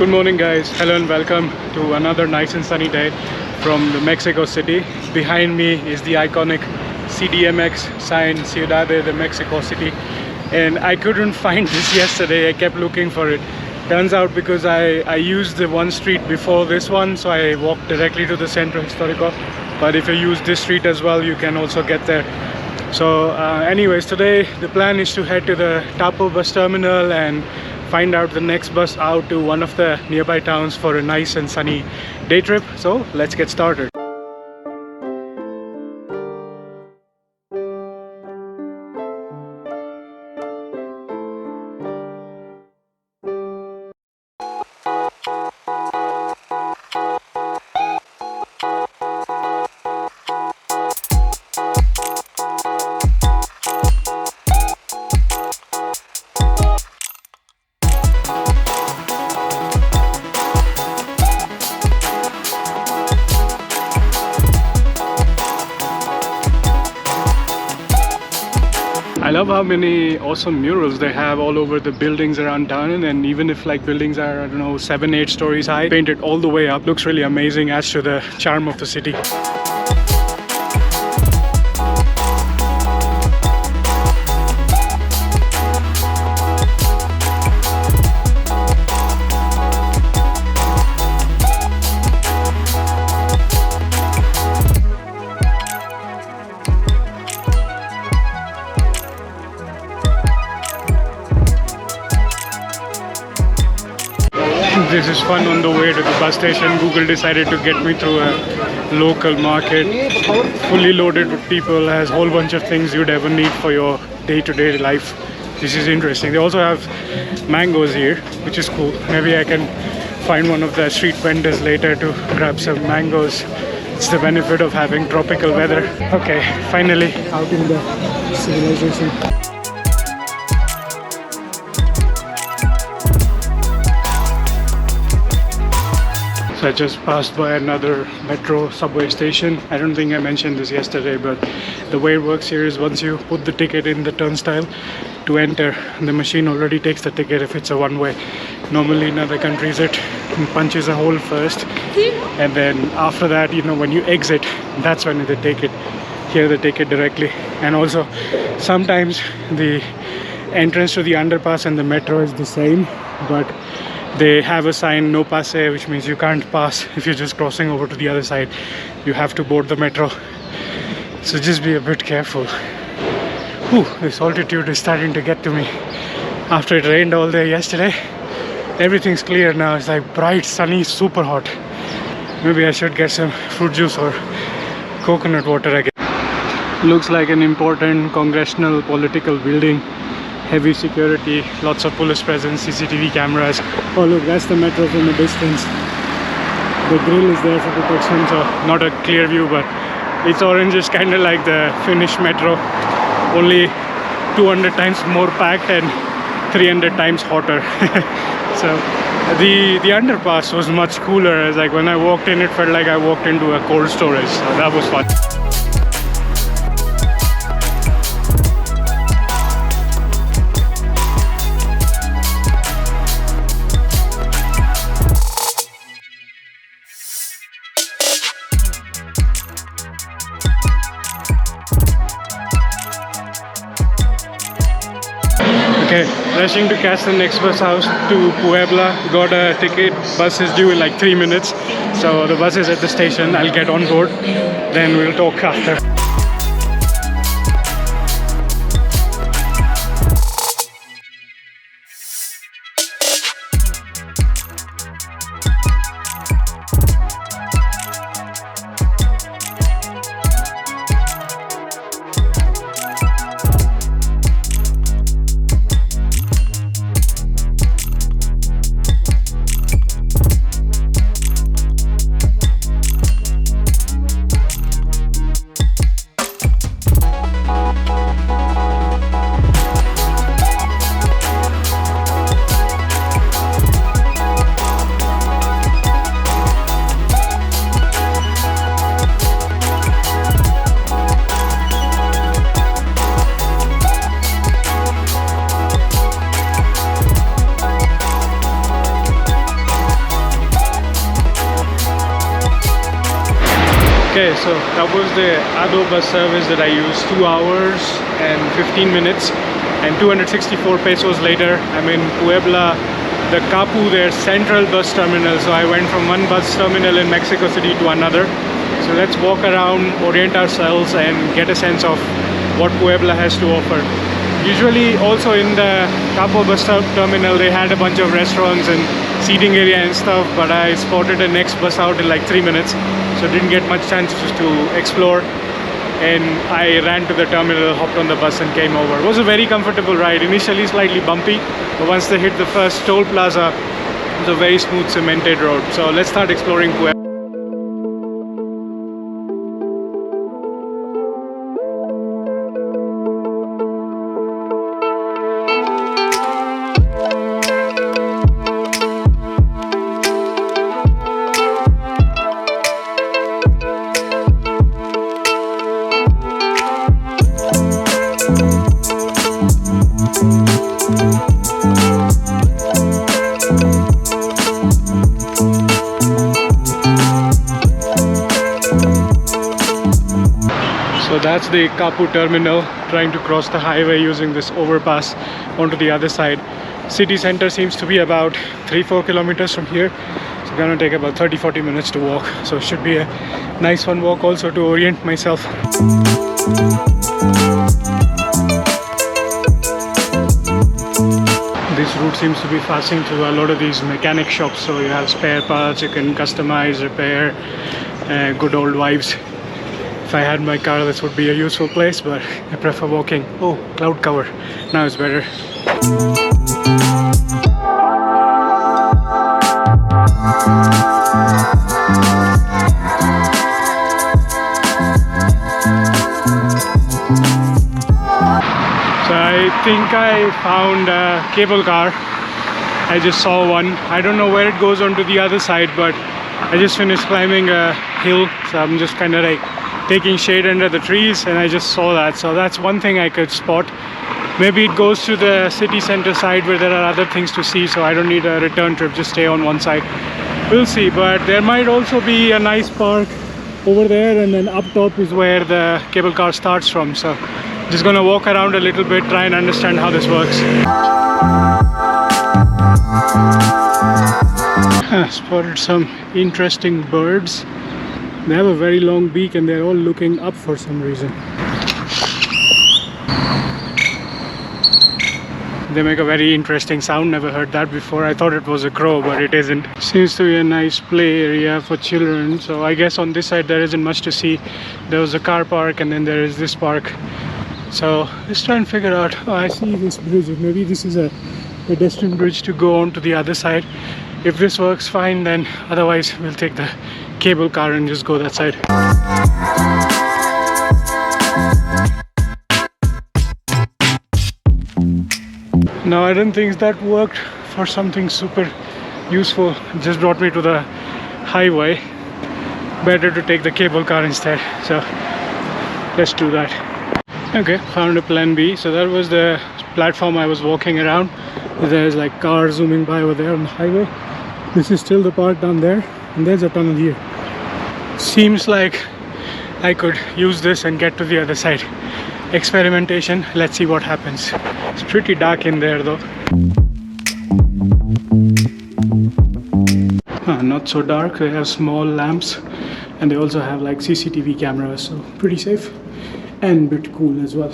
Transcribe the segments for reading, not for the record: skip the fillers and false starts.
Good morning guys, hello and welcome to another nice and sunny day from the Mexico City. Behind me is the iconic CDMX sign, Ciudad de Mexico City, and I couldn't find this yesterday. I kept looking for it. Turns out because I used the one street before this one, so I walked directly to the Centro Histórico, but if you use this street as well, you can also get there. So anyways, today the plan is to head to the Tapo bus terminal and find out the next bus out to one of the nearby towns for a nice and sunny day trip. So let's get started. I love how many awesome murals they have all over the buildings around town, and even if like buildings are, I don't know, 7-8 stories high, painted all the way up, looks really amazing, adds to the charm of the city. This is fun. On the way to the bus station, Google decided to get me through a local market, fully loaded with people, has a whole bunch of things you'd ever need for your day-to-day life. This is interesting. They also have mangoes here, which is cool. Maybe I can find one of the street vendors later to grab some mangoes. It's the benefit of having tropical weather. Okay, finally out in the civilization. So I just passed by another metro subway station. I don't think I mentioned this yesterday, but the way it works here is once you put the ticket in the turnstile to enter, the machine already takes the ticket if it's a one-way. Normally in other countries it punches a hole first, and then after that, you know, when you exit, that's when they take it. Here they take it directly. And also sometimes the entrance to the underpass and the metro is the same, but they have a sign no passe, which means you can't pass if you're just crossing over to the other side. You have to board the metro, so just be a bit careful. Whew, this altitude is starting to get to me. After it rained all day yesterday, everything's clear now. It's like bright, sunny, super hot. Maybe I should get some fruit juice or coconut water again. Looks like an important congressional political building. Heavy security, lots of police presence, CCTV cameras. Oh look, that's the metro from a distance. The grill is there for protection, so not a clear view, but it's orange, is kind of like the Finnish metro, only 200 times more packed and 300 times hotter. So the underpass was much cooler. It's like when I walked in, it felt like I walked into a cold storage, so that was fun. Okay, rushing to catch the next bus house to Puebla. Got a ticket. Bus is due in like 3 minutes. So the bus is at the station. I'll get on board. Then we'll talk after. Okay, so that was the Ado bus service that I used, 2 hours and 15 minutes, and 264 pesos later I'm in Puebla, the Capu, their central bus terminal. So I went from one bus terminal in Mexico City to another. So let's walk around, orient ourselves and get a sense of what Puebla has to offer. Usually also in the Capu bus terminal they had a bunch of restaurants and seating area and stuff, but I spotted the next bus out in like 3 minutes, so didn't get much chance to explore, and I ran to the terminal, hopped on the bus and came over. It was a very comfortable ride, initially slightly bumpy, but once they hit the first toll plaza, it was a very smooth cemented road. So let's start exploring Puebla. So that's the Capu terminal, trying to cross the highway using this overpass onto the other side. City center seems to be about 3-4 kilometers from here. It's gonna take about 30-40 minutes to walk. So it should be a nice fun walk also to orient myself. This route seems to be passing through a lot of these mechanic shops. So you have spare parts, you can customize, repair, good old vibes. If I had my car, this would be a useful place, but I prefer walking. Oh, cloud cover. Now it's better. So I think I found a cable car. I just saw one. I don't know where it goes onto the other side, but I just finished climbing a hill, so I'm just kind of like taking shade under the trees, and I just saw that. So that's one thing I could spot. Maybe it goes to the city center side where there are other things to see, so I don't need a return trip, just stay on one side. We'll see. But there might also be a nice park over there, and then up top is where the cable car starts from. So just gonna walk around a little bit, try and understand how this works. Spotted some interesting birds. They have a very long beak and they're all looking up for some reason. They make a very interesting sound, never heard that before. I thought it was a crow, but it isn't. Seems to be a nice play area for children. So I guess on this side there isn't much to see. There was a car park and then there is this park. So let's try and figure out. Oh, I see this bridge. Maybe this is a pedestrian bridge to go on to the other side. If this works, fine, then otherwise we'll take the cable car and just go that side. Now I don't think that worked for something super useful. It just brought me to the highway. Better to take the cable car instead. So let's do that. Okay, found a plan B. So that was the platform I was walking around. There's like cars zooming by over there on the highway. This is still the part down there, and there's a tunnel here. Seems like I could use this and get to the other side. Experimentation, let's see what happens. It's pretty dark in there though. Not so dark. They have small lamps and they also have like CCTV cameras, so pretty safe and a bit cool as well.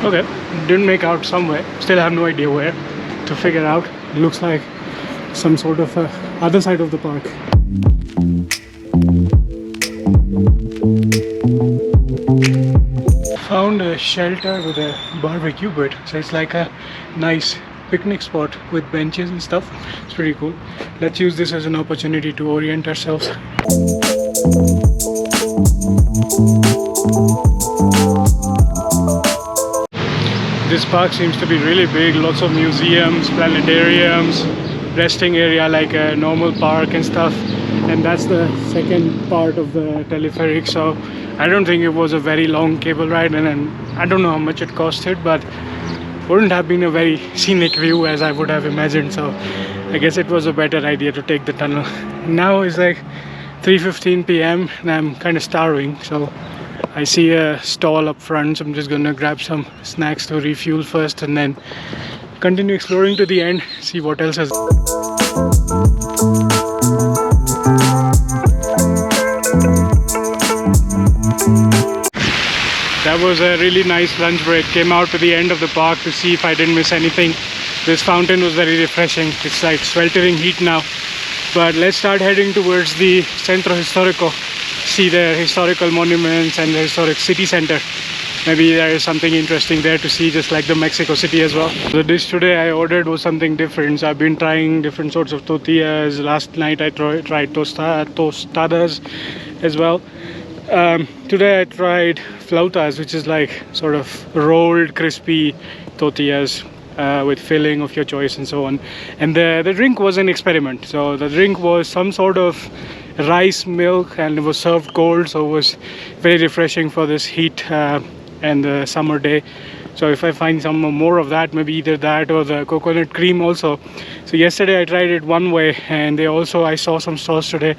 Okay, didn't make out somewhere. Still have no idea where to figure out. It looks like some sort of other side of the park. Found a shelter with a barbecue pit, so it's like a nice picnic spot with benches and stuff. It's pretty cool. Let's use this as an opportunity to orient ourselves. This park seems to be really big, lots of museums, planetariums, resting area like a normal park and stuff. And that's the second part of the telepheric. So I don't think it was a very long cable ride, and I don't know how much it costed, but wouldn't have been a very scenic view as I would have imagined. So I guess it was a better idea to take the tunnel. Now it's like 3:15 p.m. and I'm kind of starving, so I see a stall up front, so I'm just gonna grab some snacks to refuel first and then continue exploring to the end, see what else is. That was a really nice lunch break. Came out to the end of the park to see if I didn't miss anything. This fountain was very refreshing. It's like sweltering heat now. But let's start heading towards the Centro Histórico. See the historical monuments and the historic city center. Maybe there is something interesting there to see, just like the Mexico City as well. The dish today I ordered was something different. So I've been trying different sorts of tortillas. Last night I tried tostadas as well. Today I tried flautas, which is like sort of rolled crispy tortillas with filling of your choice and so on. And the drink was an experiment. So the drink was some sort of rice milk and it was served cold, so it was very refreshing for this heat and the summer day. So if I find some more of that, maybe either that or the coconut cream also. So yesterday I tried it one way, and I saw some stores today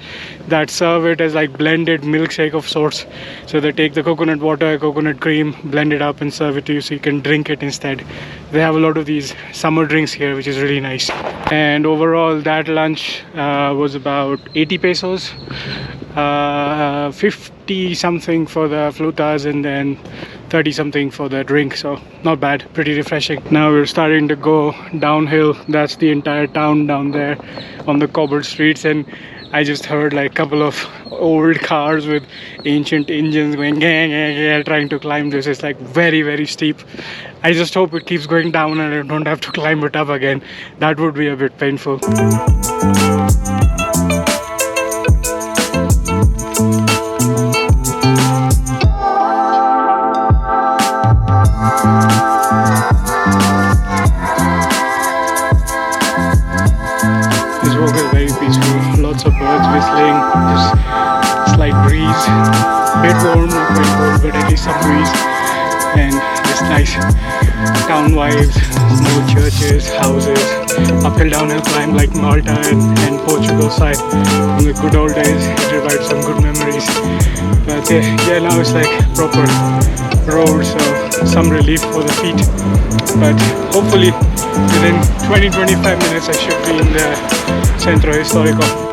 that serve it as like blended milkshake of sorts. So they take the coconut water, coconut cream, blend it up and serve it to you so you can drink it instead. They have a lot of these summer drinks here, which is really nice. And overall that lunch was about 80 pesos. 50 something for the flautas and then 30 something for the drink, so not bad, pretty refreshing. Now we're starting to go downhill. That's the entire town down there on the cobbled streets, and I just heard like a couple of old cars with ancient engines going gang, gang, gang, trying to climb this. It's like very, very steep. I just hope it keeps going down and I don't have to climb it up again. That would be a bit painful. This walk is very peaceful, lots of birds whistling, just slight breeze, bit warm, not very cold, but at least some breeze, and just nice town vibes, no churches, houses, uphill downhill climb like Malta and Portugal side from the good old days. It revived some good memories, but yeah, now it's like proper road, so some relief for the feet, but hopefully within 20-25 minutes I should be in the Centro Histórico.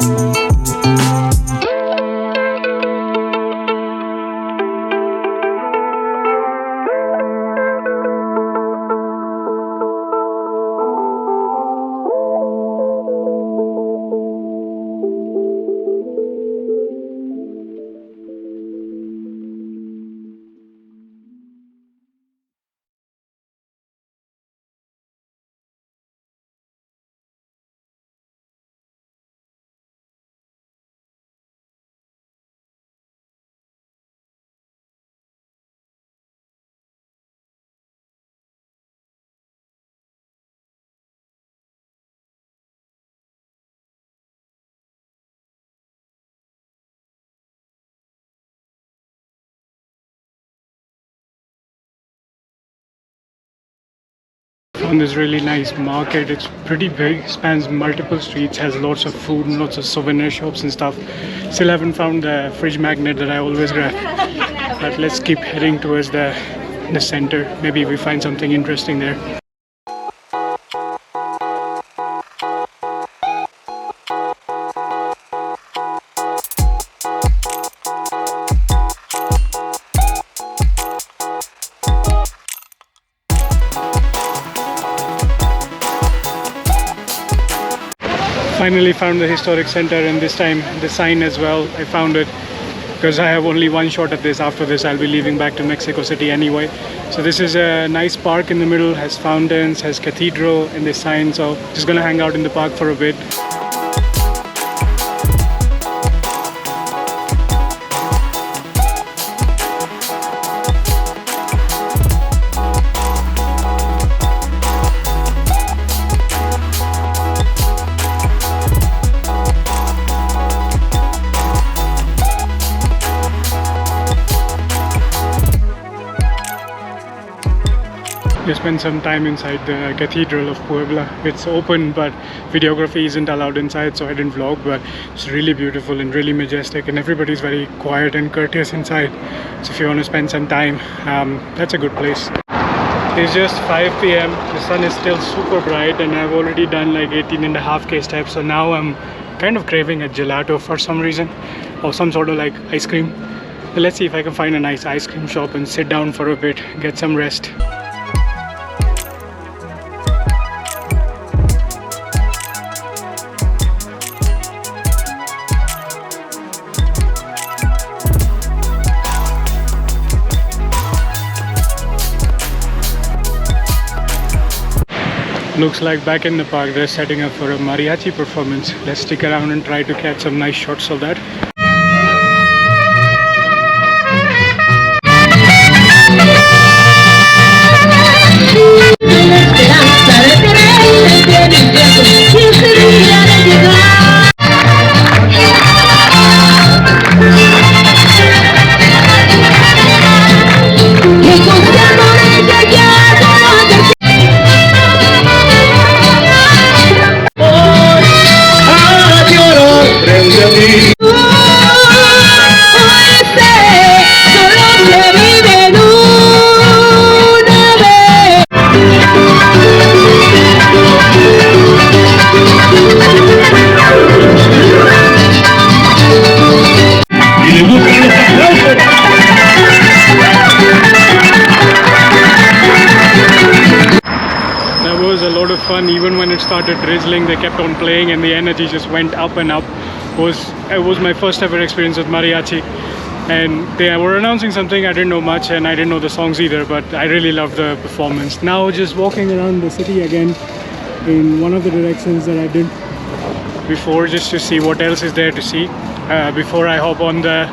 Found this really nice market. It's pretty big, spans multiple streets, has lots of food and lots of souvenir shops and stuff. Still haven't found the fridge magnet that I always grab, but let's keep heading towards the center. Maybe we find something interesting there. Finally found the historic center, and this time the sign as well. I found it because I have only one shot at this. After this I'll be leaving back to Mexico City anyway. So this is a nice park in the middle, has fountains, has cathedral and this sign, so just gonna hang out in the park for a bit. spend some time inside the Cathedral of Puebla. It's open, but videography isn't allowed inside, so I didn't vlog, but it's really beautiful and really majestic, and everybody's very quiet and courteous inside. So if you want to spend some time, that's a good place. It's just 5 p.m. The sun is still super bright, and I've already done like 18.5k steps, so now I'm kind of craving a gelato for some reason, or some sort of like ice cream. Let's see if I can find a nice ice cream shop and sit down for a bit, get some rest. Looks like back in the park they're setting up for a mariachi performance. Let's stick around and try to catch some nice shots of that. Fun. Even when it started drizzling, they kept on playing and the energy just went up and up. It was my first ever experience with mariachi, and they were announcing something. I didn't know much and I didn't know the songs either, but I really loved the performance. Now just walking around the city again in one of the directions that I did before, just to see what else is there to see before I hop on the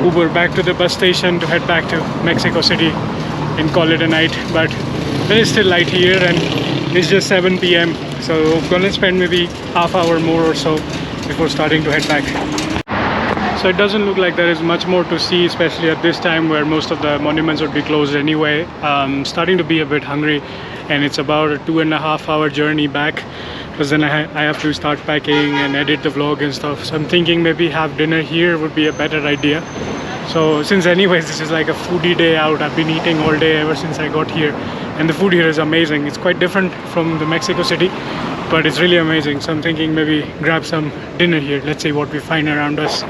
Uber back to the bus station to head back to Mexico City and call it a night. But it is still light here and it's just 7 p.m. so I'm gonna spend maybe half hour more or so before starting to head back. So it doesn't look like there is much more to see, especially at this time where most of the monuments would be closed anyway. Starting to be a bit hungry, and it's about a 2.5 hour journey back, because then I have to start packing and edit the vlog and stuff. So I'm thinking maybe have dinner here would be a better idea. So since anyways this is like a foodie day out, I've been eating all day ever since I got here, and the food here is amazing. It's quite different from the Mexico City, but it's really amazing. So I'm thinking maybe grab some dinner here. Let's see what we find around us.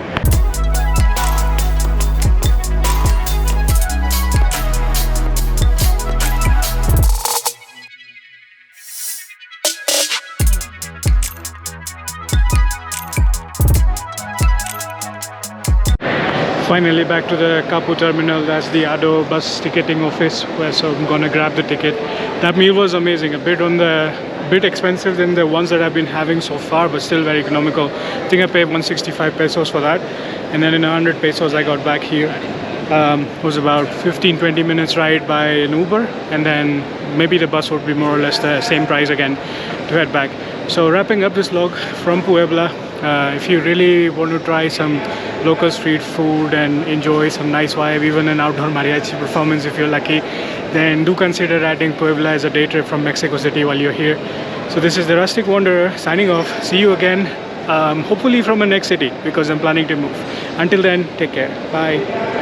Finally back to the Kapu terminal. That's the Ado bus ticketing office, so I'm gonna grab the ticket. That meal was amazing, a bit expensive than the ones that I've been having so far, but still very economical. I think I paid 165 pesos for that, and then in 100 pesos I got back here. It was about 15-20 minutes ride by an Uber, and then maybe the bus would be more or less the same price again to head back. So wrapping up this vlog from Puebla. If you really want to try some local street food and enjoy some nice vibe, even an outdoor mariachi performance if you're lucky, then do consider adding Puebla as a day trip from Mexico City while you're here. So this is the Rustic Wanderer signing off. See you again, hopefully from a next city, because I'm planning to move. Until then, take care. Bye.